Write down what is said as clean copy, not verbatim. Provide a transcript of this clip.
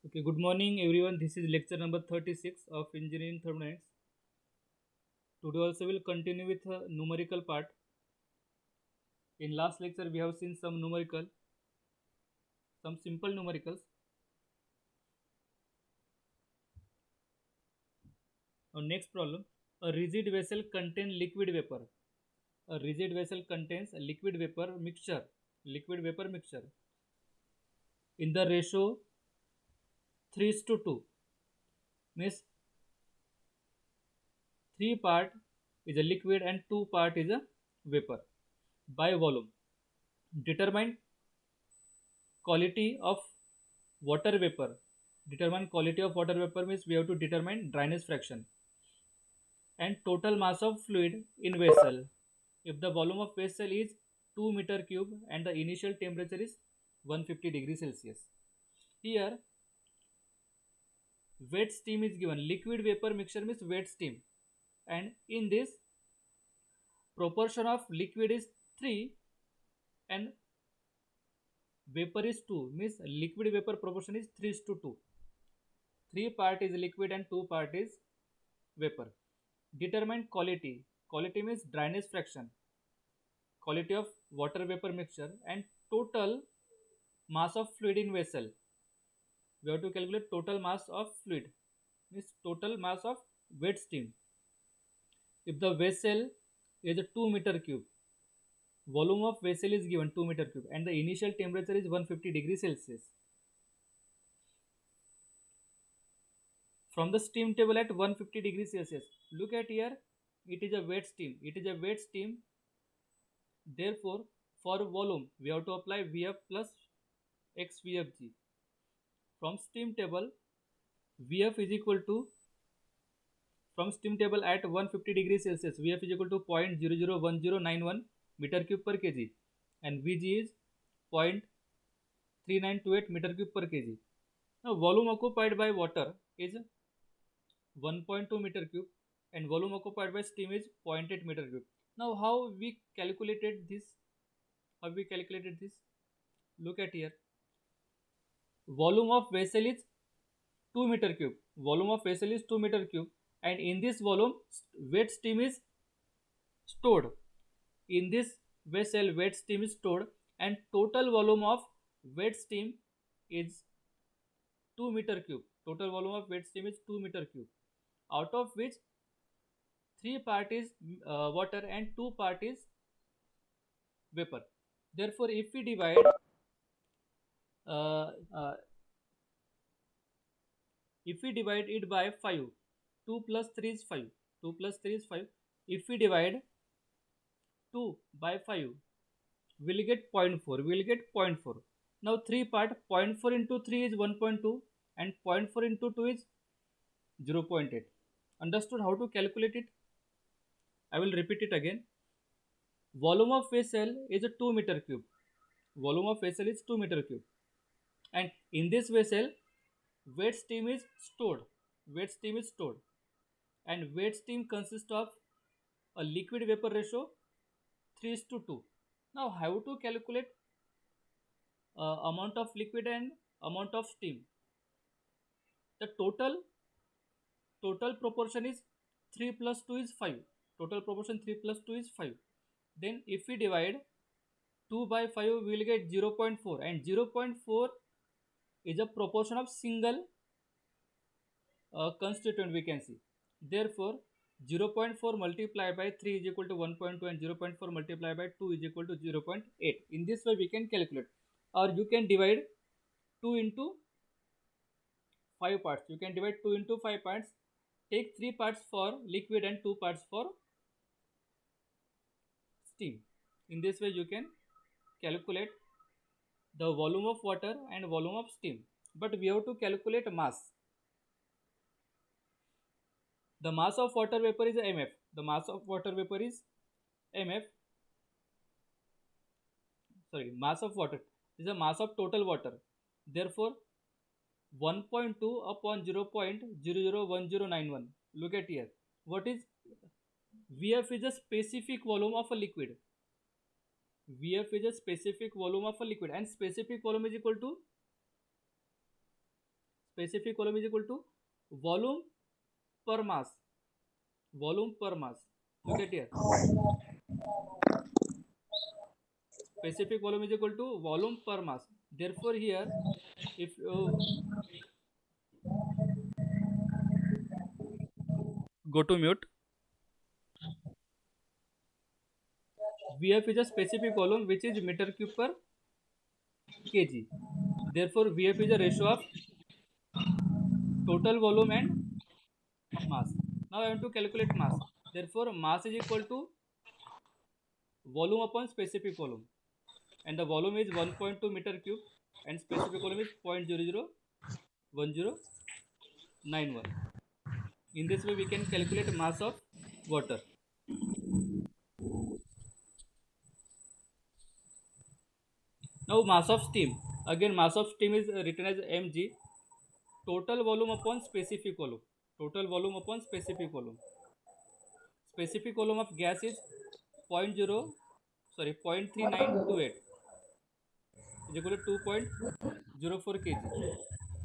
Okay, good morning everyone. This is lecture number 36 of engineering thermodynamics. Today also we'll continue with numerical part. In last lecture we have seen some simple numericals. Our next problem, a rigid vessel contains liquid vapor. A rigid vessel contains a liquid vapor mixture in the ratio 3 is to 2. Means 3 part is a liquid and 2 part is a vapor by volume. Determine quality of water vapor. Determine quality of water vapor means we have to determine dryness fraction and total mass of fluid in vessel. If the volume of vessel is 2 meter cube and the initial temperature is 150 degrees Celsius. Here wet steam is given. Liquid vapor mixture means wet steam, and in this proportion of liquid is 3 and vapor is 2, means liquid vapor proportion is 3 is to 2. 3 part is liquid and 2 part is vapor. Determine quality. Quality means dryness fraction, quality of water vapor mixture, and total mass of fluid in vessel. We have to calculate total mass of fluid, means total mass of wet steam. If the vessel is a 2 meter cube, volume of vessel is given 2 meter cube, and the initial temperature is 150 degrees Celsius. From the steam table at 150 degrees Celsius, look at here, it is a wet steam. It is a wet steam. Therefore, for volume, we have to apply Vf plus x Vfg. From steam table, Vf is equal to, from steam table at 150 degrees Celsius, Vf is equal to 0.001091 meter cube per kg and Vg is 0.3928 meter cube per kg. Now, volume occupied by water is 1.2 meter cube and volume occupied by steam is 0.8 meter cube. Now, how we calculated this? Look at here. Volume of vessel is 2 meter cube. Volume of vessel is 2 meter cube, and in this volume wet steam is stored. In this vessel wet steam is stored, and total volume of wet steam is 2 meter cube. Total volume of wet steam is 2 meter cube, out of which 3 part is water and 2 part is vapor. Therefore, if we divide uh, uh, it by 5, 2 plus 3 is 5. 2 plus 3 is 5. If we divide 2 by 5, we'll get zero point 0.4. We'll get zero point 0.4. Now 3 part, zero point 0.4 into 3 is 1.2 and zero point 0.4 into 2 is 0.8. Understood how to calculate it? I will repeat it again. Volume of vessel is a 2 meter cube. Volume of vessel is 2 meter cube. And in this vessel, wet steam is stored. Wet steam is stored. And wet steam consists of a liquid vapor ratio 3 is to 2. Now, how to calculate amount of liquid and amount of steam? The total proportion is 3 plus 2 is 5. Total proportion 3 plus 2 is 5. Then if we divide 2 by 5, we will get 0 0.4, and 0 0.4 is a proportion of single constituent, we can see. Therefore, 0 0.4 multiplied by 3 is equal to 1.2 and 0 0.4 multiplied by 2 is equal to 0.8. In this way we can calculate, or you can divide 2 into 5 parts. You can divide 2 into 5 parts. Take 3 parts for liquid and 2 parts for steam. In this way you can calculate the volume of water and volume of steam. But we have to calculate mass. The mass of water vapor is mf. The mass of water vapor is mf. Sorry, mass of water is the mass of total water. Therefore, 1.2 upon 0.001091. Look at here. What is Vf is a specific volume of a liquid. Vf is a specific volume of a liquid, and specific volume is equal to specific volume is equal to volume per mass. Volume per mass. Look at here. Specific volume is equal to volume per mass. Therefore, here, if you go to mute, Vf is a specific volume which is meter cube per kg. Therefore, Vf is a ratio of total volume and mass. Now I want to calculate mass. Therefore, mass is equal to volume upon specific volume, and the volume is 1.2 meter cube, and specific volume is 0.001091. In this way, we can calculate mass of water. Now, mass of steam. Again, mass of steam is written as mg. Total volume upon specific volume. Total volume upon specific volume. Specific volume of gas is 0.3928 is equal to 2.04 kg.